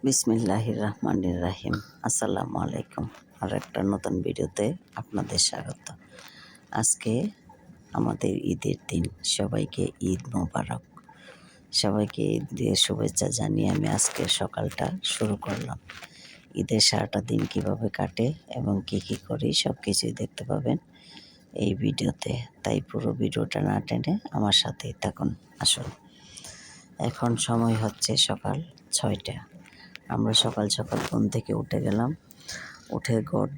বিসমিল্লাহির রহমানির রাহিম। আসসালামু আলাইকুম। আর একটা নতুন ভিডিওতে আপনাদের স্বাগত। আজকে আমাদের ঈদের দিন, সবাইকে ঈদ মোবারক। সবাইকে ঈদের শুভেচ্ছা জানিয়ে আমি আজকে সকালটা শুরু করলাম। ঈদের সারাটা দিন কিভাবে কাটে এবং কি করি সব কিছুই দেখতে পাবেন এই ভিডিওতে। তাই পুরো ভিডিওটা না টেনে আমার সাথেই থাকুন। আসুন, এখন সময় হচ্ছে সকাল 6টা। আমরা সকাল সকাল ঘুম থেকে উঠে গেলাম। উঠে ঘর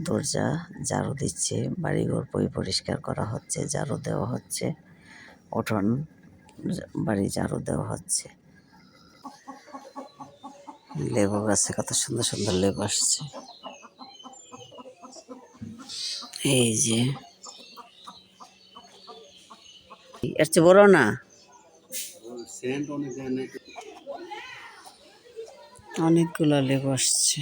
দরজা ঝাড়ু দিচ্ছে, বাড়িঘর পরিষ্কার করা হচ্ছে, ঝাড়ু দেওয়া হচ্ছে, উঠোন বাড়ি ঝাড়ু দেওয়া হচ্ছে। লেবু গাছে কত সুন্দর সুন্দর লেবু আসছে। এই যে এর চেয়ে বড় না, অনেকগুলো লেবু আসছে।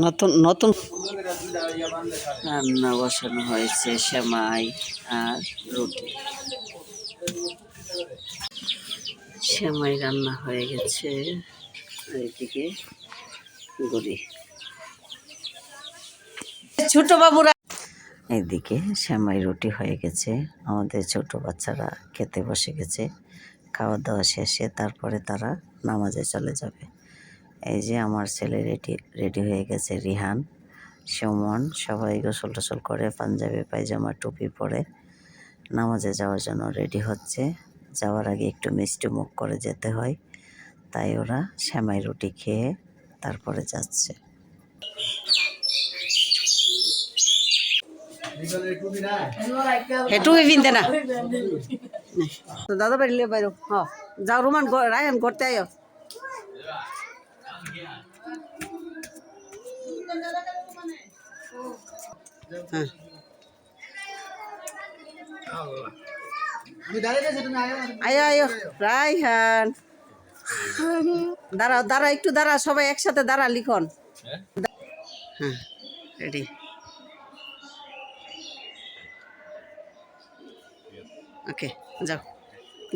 নতুন নতুন রান্না বসানো হয়েছে, সেমাই আর রুটি। সেমাই রান্না হয়ে গেছে, আর এদিকে গুড়ি। ছোট বাবুরা এইদিকে সেমাই রুটি হয়ে গেছে। আমাদের ছোট বাচ্চারা খেতে বসে গেছে। খাওয়া দাওয়া শেষে তারপরে তারা নামাজে চলে যাবে। এই যে আমার ছেলে রেডি হয়ে গেছে, রিহান, সুমন, সবাই গোসল টোসল করে পাঞ্জাবি পায়জামা টুপি পরে নামাজে যাওয়ার জন্য রেডি হচ্ছে। যাওয়ার আগে একটু মিষ্টি মুখ করে যেতে হয়, তাই ওরা সেমাই রুটি খেয়ে তারপরে যাচ্ছে। টুপি পিনতে না দাদা বাড়ি বাইর যাও, রোমান রায়ন করতে আয়। হ্যাঁ, আয় আয় রায়হান, দাঁড়াও দাঁড়া একটু দাঁড়া, সবাই একসাথে দাঁড়া, লিখন। হ্যাঁ, রেডি। ওকে, যাও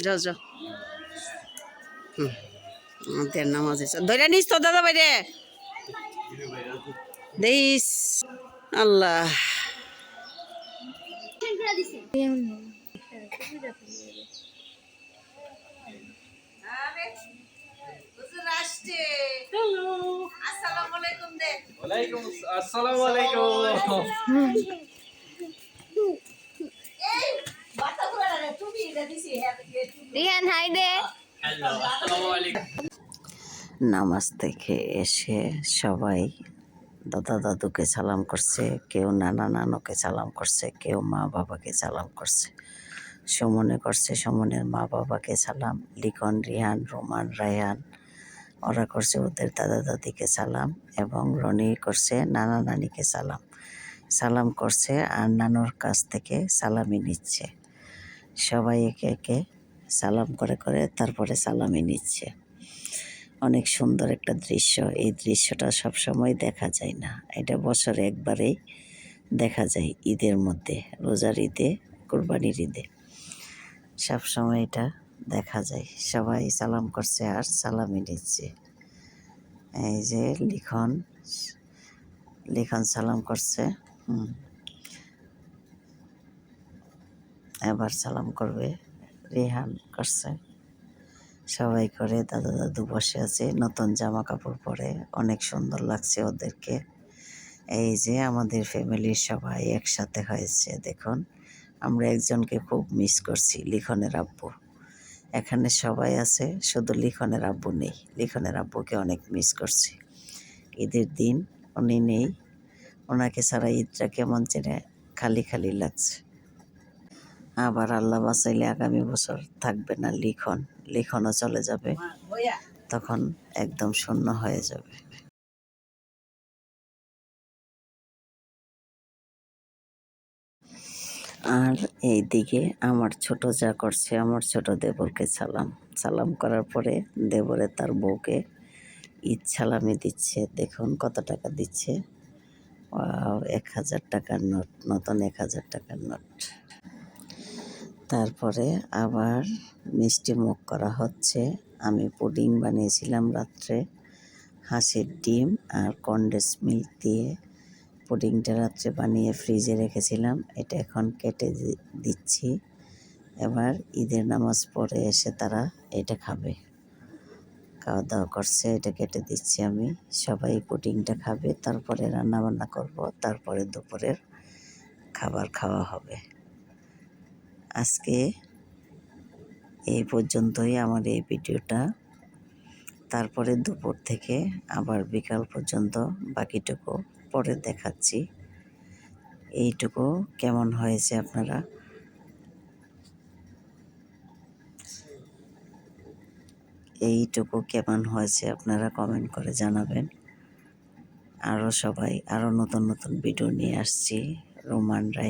যাও যাও। আমাদের নামাজ ধরে নিস তো দাদা বাইরে দিস। আল্লাহ আসসালামু আলাইকুম। রিহান হাই দে। নামাজ থেকে এসে সবাই দাদা দাদুকে সালাম করছে, কেউ নানা নানুকে সালাম করছে, কেউ মা বাবাকে সালাম করছে। সুমনে করছে সুমনের মা বাবাকে সালাম, লিখন, রিহান, রোমান, রায়হান ওরা করছে ওদের দাদা দাদিকে সালাম, এবং রনি করছে নানা নানিকে সালাম। সালাম করছে আর নানুর কাছ থেকে সালামি নিচ্ছে। সবাই একে একে সালাম করে করে তারপরে সালামি নিচ্ছে। অনেক সুন্দর একটা দৃশ্য। এই দৃশ্যটা সবসময় দেখা যায় না, এটা বছরে একবারেই দেখা যায়, ঈদের মধ্যে, রোজার ঈদে, কুরবানির ঈদে সবসময় এটা দেখা যায়। সবাই সালাম করছে আর সালামি নিচ্ছে। এই যে লিখন লিখন সালাম করছে, এবার সালাম করবে, রেহান করছে, সবাই করে। দাদা দাদু বসে আছে নতুন জামা কাপড় পরে, অনেক সুন্দর লাগছে ওদেরকে। এই যে আমাদের ফ্যামিলির সবাই একসাথে হয়েছে, দেখুন। আমরা একজনকে খুব মিস করছি, লিখনের আব্বু। এখানে সবাই আছে, শুধু লিখনের আব্বু নেই। লিখনের আব্বুকে অনেক মিস করছি। ঈদের দিন উনি নেই, ওনাকে ছাড়া ঈদটা কেমন চেনে খালি খালি লাগছে। আবার আল্লাহ বাঁচাইলে আগামী বছর থাকবে না লিখনও চলে যাবে, তখন একদম শূন্য হয়ে যাবে। আর এই দিকে আমার ছোট যা করছে, আমার ছোট দেবরকে সালাম করার পরে দেবরে তার বউকে ঈদ সালামি দিচ্ছে। দেখুন কত টাকা দিচ্ছে, 1000 টাকার নোট, নতুন 1000 টাকার নোট। তারপরে আবার মিষ্টি মুখ করা হচ্ছে, আমি পুডিং বানিয়েছিলাম রাত্রে, হাঁসের ডিম আর কনডেন্স মিল্ক দিয়ে পুডিংটা রাত্রে বানিয়ে ফ্রিজে রেখেছিলাম। এটা এখন কেটে দিচ্ছি। এবার ঈদের নামাজ পড়ে এসে তারা এটা খাবে, খাওয়া দাওয়া করছে। এটা কেটে দিচ্ছি আমি, সবাই পুডিংটা খাবে, তারপরে রান্না বান্না করব, তারপরে দুপুরের খাবার খাওয়া হবে। আজকে এই পর্যন্তই আমার এই ভিডিওটা। তারপরে দুপুর থেকে আবার বিকাল পর্যন্ত বাকিটুকু পরে দেখাচ্ছি। এইটুকু কেমন হয়েছে আপনারা কমেন্ট করে জানাবেন। আরও নতুন নতুন ভিডিও নিয়ে আসছি। রোমান রায়